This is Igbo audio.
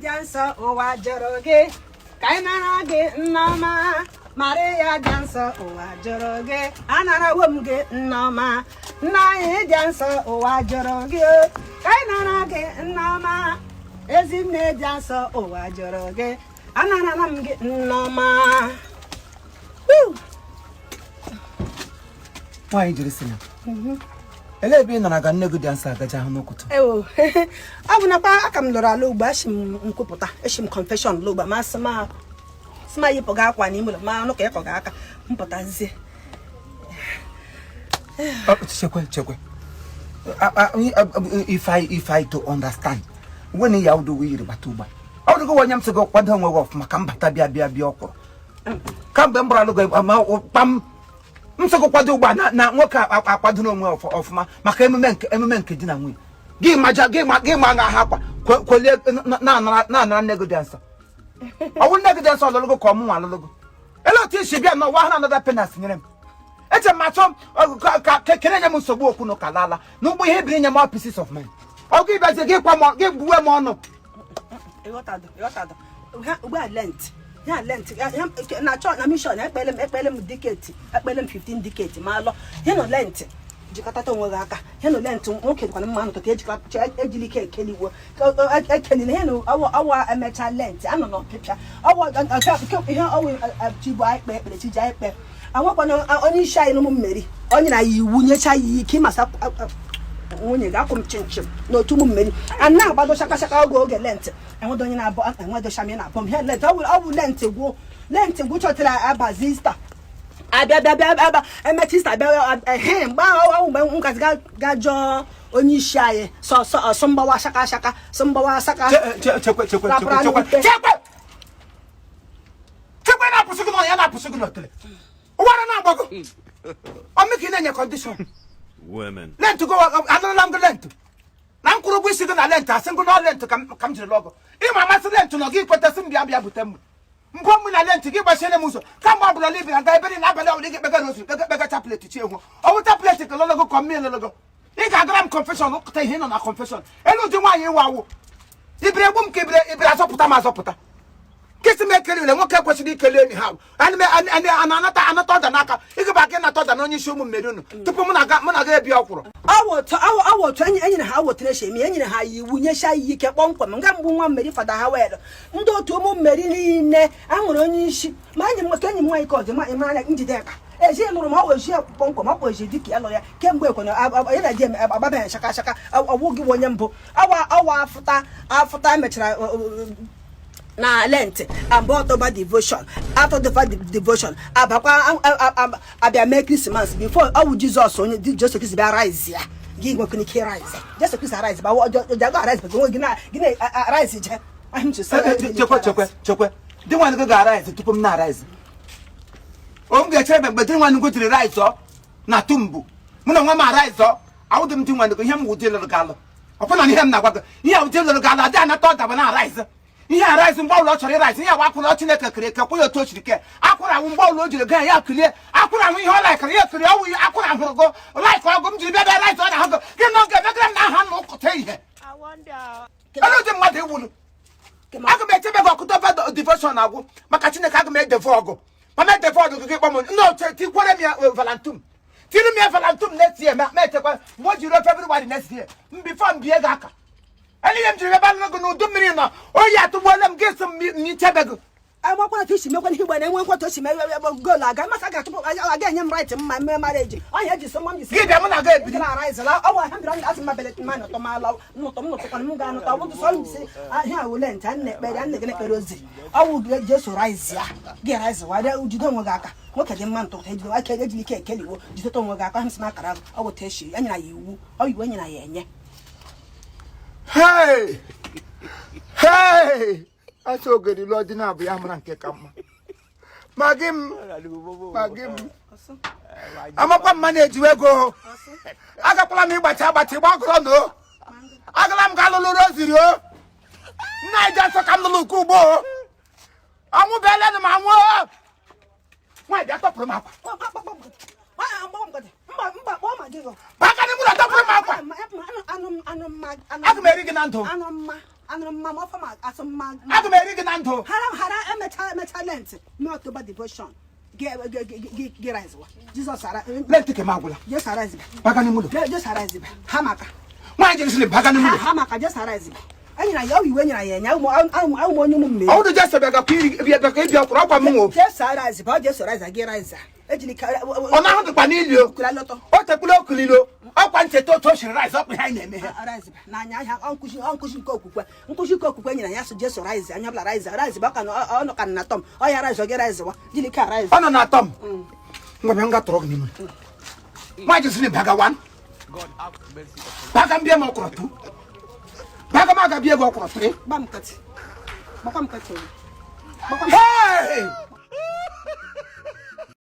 dancer owa joroge kainana ge nnoma Maria dancer owa joroge anara womge nnoma nai dancer owa joroge kainana ge nnoma ezine dancer owa joroge anara namge nnoma Why did you listen? Ele bi na ga nnegu dancer ga ja hono kuto. Ewo. Abuna pa akam lora lo gba shim nkuputa. Eshim confession lo gba ma sma yipo ga akwa ni mu ma no ka yeko ga aka mputa nzie. Chekwe. If I to understand. When you do we batuba. I would go wanyam to go kwado nwe of makambata bia okoro. Kam be mbra lo go pam Msoko kwado ba na nwoka akwado no nwe of maka ememe nke di na nwe gi ma nga ha kwa kwole na nego dancer awu nego dancer lo go ko mu alo go elo ti she bia no wa na another penis nyerem eche macho kere nya musogbu okwu no kalala no gbo ihe biri nya ma pieces of mine ogu ibe se gi kwa mo gi buwe mo no Yotado ugba lent ya lent na chọ na mission ekpelem decade ekpelem 15 decade ma lo he no lent jikata to nwe aka he no lent nwoke kwa mma no to ejikata ejilike ekeliwo ekeli he no awa emecha lent ano no picture awa ihe awa chibu aikpe ekpele chija aikpe awon kwa no oni shai no mmeri onye na yiwu nyecha yi ki masa nwunye ga akwum chinchin no tumu mmeri anna agbado shaka oge lent enwedo onye na-abọ enwedo shami na-abọ he lent awu lent gwu chotara abazista abia emetista abia mgba awu mgbe nkazi gajo onye isi aye so mgbawa shaka chekwe na pusugu no ya na pusugu no tele wara na agbago o make in any condition women lent go another lam lent na nkuru gwi sigo na lent asingo no lent kam jire logo ima masi lent no gi kweta sim bia butem mpo mu na lent gi ba shene muso kam abro libi na ga iberi na abele o gi bega rosu bega tablet chi ehu o tablet ko logo kom mi logo I ga gram confession o kota hin na confession elu di nwa yin wawo ibre gbum ke ibre asoputa ma asoputa kisi me kele le nwoke kwesiri kele ni ha ani anata da naka igi ba ke na to da no nyi shomu mmeri no tupu mu na ga ebi okwuru awo to enyi na ha wotre shemi enyi na ha yiwu nye sha yi ke kpomkwem nga mbu nwa mmeri fada ha welo ndo otu mu mmeri niile anwuru onye isi ma anyi mma kenyi nwa ike odi ma na njide ka eji luru ma wo ji kpomkwem ma ko ji diki alo ya kemgbe ekono ya na dem ababen shaka awu gi wonye mbu awa afuta mechara na lent and bought over devotion after the devotion abia make Christmas before how Jesus only just Christ be rise ya give me can rise just Christ rise but what jago rise but gina rise je I'm just chekwe the one go rise to pum na rise o nge chebe but the one go to rise na tumbu mu na nwa ma rise I would them one go him wo dey lo galo opona ni him na gwa here wo dey lo galo ada na to da na rise ihe arise mgbe ụlọ chọrọ rise ihe akwụrụ Chineke kere ka kwụrụ otu ochirike akwụrụ anwụ mgbe ụlọ jiri gaa ya kilie akwụrụ anwụ ihe ọ laikere ya kilie ọwụ akwụrụ ahụrụ go like ọgụ m jiri bịa rise ọ na ahụ gị nọ nke megara na aha na ụkọta ihe elu dị mmadụ iwulu aga m echebe gị ọkụta devotion agwụ maka Chineke aga m edevo ọgụ ma m edevo ọgụ gị kpọm n'oche tikwere m ya valantum tiri m ya valantum next year ma echekwa mgbe o jiri February next year before m bie gị aka Eliam jiri ba no no do mmiri no o ya to bolem gesem ni tebego I want to fish me when he went and went to see me go like I must get again him right in my marriage. I had just someone you give them when I get rise. I want him to ask my belly man to my love, not to Mungan. I want to say, I will lend and Rosie. I will just rise. Get rise. Why don't you don't go? What can man talk? I can't actually kill you. You don't go. I'm smack around. I will tell you, and you, or you when I Hey! I so good, the Lord didn't have Yaman Kekama. Magim. I'm up on money to go. I got planning by Tabati Bagrono. I got Gallo Rosio. Night just a candle Kubo. I won't be letting my work. Why, that's up from up. anụrụ mma ọfọ ma asọmma aga m eri gị na ndụ hara emecha lent mee October devotion gị rise wa Jesus ara lenti ke ma agwụla just arise baga n'ime ụlọ just arise ha maka nwaanyị jere sịrị baga n'ime ụlọ ha maka just arise anyina ya iwe nyina ya nya ụmụ onye ụmụ mme ọ dị just bịa ka ịbịa kwụrụ ọkwa m nwo just arise ba just arise gị rise ejili ka ọ na-ahụ dịkwa n'ili o o tekwula okulilo ọkwa ncheta otu o siri rise ọkwa ihe anyị na-eme ha arise n'anya ahịa nkụzi nke okwukwe nyina ya so just rise anya bla rise baka na ọ nọ ka na tom ọ ya rise gị rise wa jili ka rise ọ nọ na atọ m ngwa bịa nga tụrụ gị n'ime nwaanyị jere sịrị baga 1 baga mbịa m ọkwụrụ 2 baga m aga bịa gị ọkwụrụ 3 gbam kati Hey!